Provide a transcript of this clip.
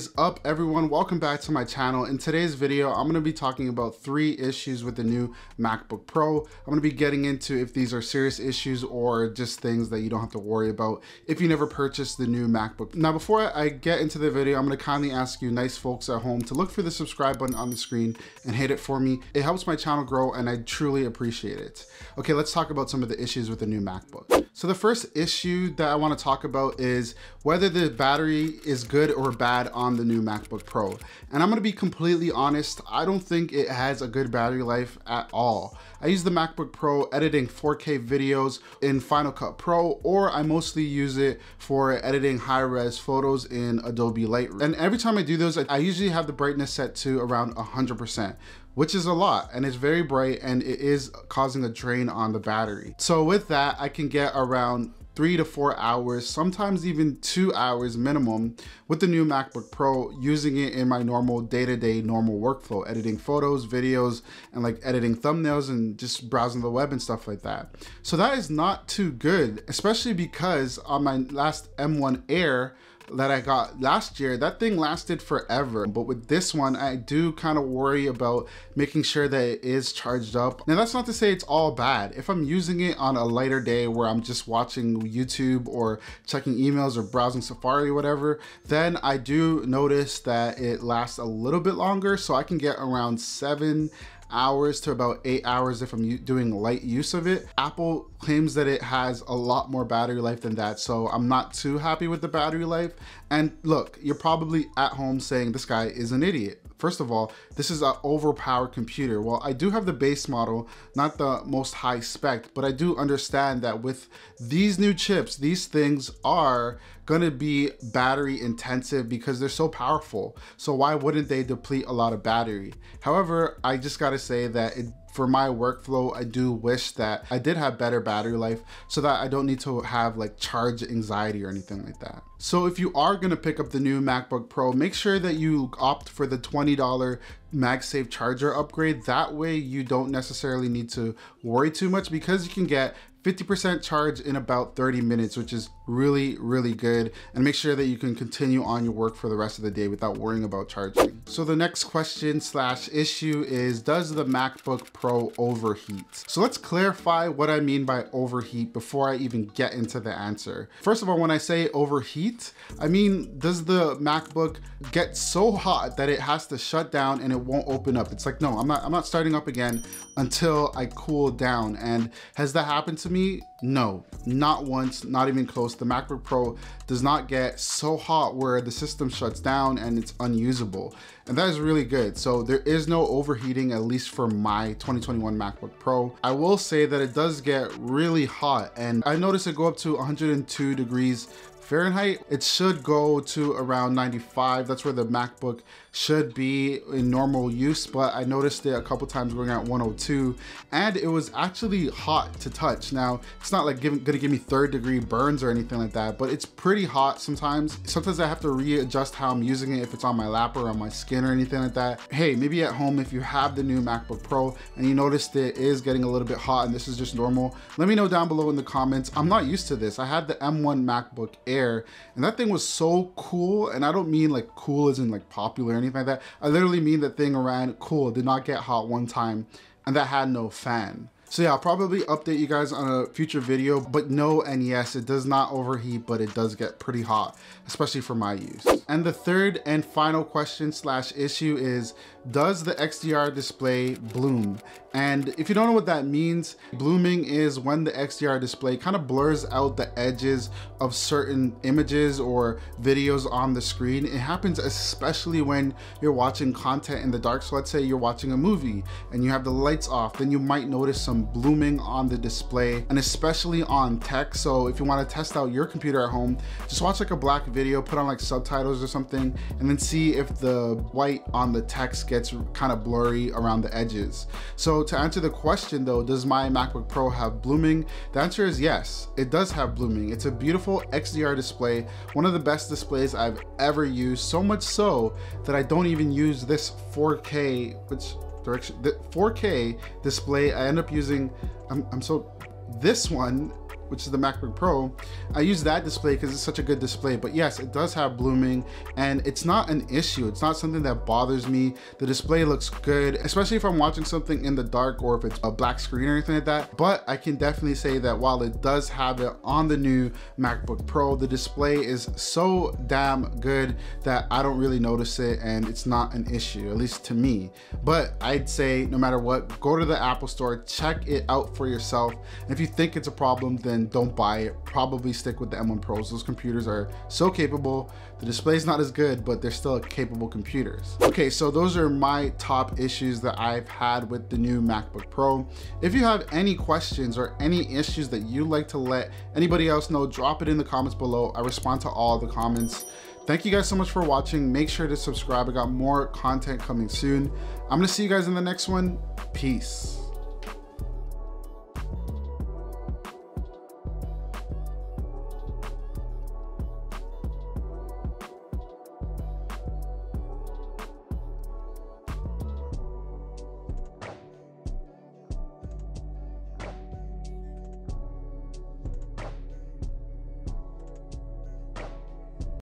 is up, everyone? Welcome back to my channel. In today's video, I'm going to be talking about 3 issues with the new MacBook Pro. I'm going to be getting into if these are serious issues or just things that you don't have to worry about if you never purchased the new MacBook. Now, before I get into the video, I'm going to kindly ask you nice folks at home to look for the subscribe button on the screen and hit it for me. It helps my channel grow and I truly appreciate it. Okay, let's talk about some of the issues with the new MacBook. So the first issue that I want to talk about is whether the battery is good or bad on the new MacBook Pro. And I'm going to be completely honest, I don't think it has a good battery life at all. I use the MacBook Pro editing 4K videos in Final Cut Pro, or I mostly use it for editing high-res photos in Adobe Lightroom. And every time I do those, I usually have the brightness set to around 100%. Which is a lot, and it's very bright, and it is causing a drain on the battery. So with that, I can get around 3 to 4 hours, sometimes even 2 hours minimum with the new MacBook Pro, using it in my normal day-to-day normal workflow, editing photos, videos, and like editing thumbnails and just browsing the web and stuff like that. So that is not too good, especially because on my last M1 Air that I got last year, that thing lasted forever. But with this one, I do kind of worry about making sure that it is charged up. Now, that's not to say it's all bad. If I'm using it on a lighter day where I'm just watching YouTube or checking emails or browsing Safari or whatever, then I do notice that it lasts a little bit longer. So I can get around 7 hours to about 8 hours if I'm doing light use of it. Apple claims that it has a lot more battery life than that, so I'm not too happy with the battery life. And look, you're probably at home saying this guy is an idiot. First of all, this is an overpowered computer. Well, I do have the base model, not the most high spec, but I do understand that with these new chips, these things are gonna be battery intensive because they're so powerful. So why wouldn't they deplete a lot of battery? However, I just gotta say that for my workflow, I do wish that I did have better battery life so that I don't need to have like charge anxiety or anything like that. So if you are gonna pick up the new MacBook Pro, make sure that you opt for the $20 MagSafe charger upgrade. That way you don't necessarily need to worry too much because you can get 50% charge in about 30 minutes, which is really, really good. And make sure that you can continue on your work for the rest of the day without worrying about charging. So the next question slash issue is, does the MacBook Pro overheat? So let's clarify what I mean by overheat before I even get into the answer. First of all, when I say overheat, I mean, does the MacBook get so hot that it has to shut down and it won't open up? It's like, no, I'm not starting up again until I cool down. And has that happened to me? No, not once, not even close. The MacBook Pro does not get so hot where the system shuts down and it's unusable. And that is really good. So there is no overheating, at least for my 2021 MacBook Pro. I will say that it does get really hot, and I noticed it go up to 102 degrees Fahrenheit. It should go to around 95. That's where the MacBook should be in normal use, but I noticed it a couple times going at 102, and it was actually hot to touch. Now, it's not like gonna give me 3rd-degree burns or anything like that, but it's pretty hot sometimes. Sometimes I have to readjust how I'm using it, if it's on my lap or on my skin or anything like that. Hey, maybe at home, if you have the new MacBook Pro and you noticed it is getting a little bit hot and this is just normal, let me know down below in the comments. I'm not used to this. I had the M1 MacBook Air, and that thing was so cool, and I don't mean like cool as in like popular or anything like that. I literally mean that thing ran cool, did not get hot one time, and that had no fan. So yeah, I'll probably update you guys on a future video, but no and yes, it does not overheat, but it does get pretty hot, especially for my use. And the third and final question slash issue is, does the XDR display bloom? And if you don't know what that means, blooming is when the XDR display kind of blurs out the edges of certain images or videos on the screen. It happens especially when you're watching content in the dark. So let's say you're watching a movie and you have the lights off, then you might notice some blooming on the display, and especially on text. So if you want to test out your computer at home, just watch like a black video, put on like subtitles or something, and then see if the white on the text gets kind of blurry around the edges. So to answer the question though, does my MacBook Pro have blooming? The answer is yes, it does have blooming. It's a beautiful XDR display, one of the best displays I've ever used, so much so that I don't even use this 4K, the 4K display. I end up using, this one which is the MacBook Pro, I use that display because it's such a good display. But yes, it does have blooming, and it's not an issue. It's not something that bothers me. The display looks good, especially if I'm watching something in the dark or if it's a black screen or anything like that. But I can definitely say that while it does have it on the new MacBook Pro, the display is so damn good that I don't really notice it, and it's not an issue, at least to me. But I'd say no matter what, go to the Apple Store, check it out for yourself. And if you think it's a problem, then don't buy it. Probably stick with the M1 Pros. Those computers are so capable. The display's not as good, but they're still capable computers. Okay, so those are my top issues that I've had with the new MacBook Pro. If you have any questions or any issues that you'd like to let anybody else know, drop it in the comments below. I respond to all the comments. Thank you guys so much for watching. Make sure to subscribe. I got more content coming soon. I'm gonna see you guys in the next one. Peace.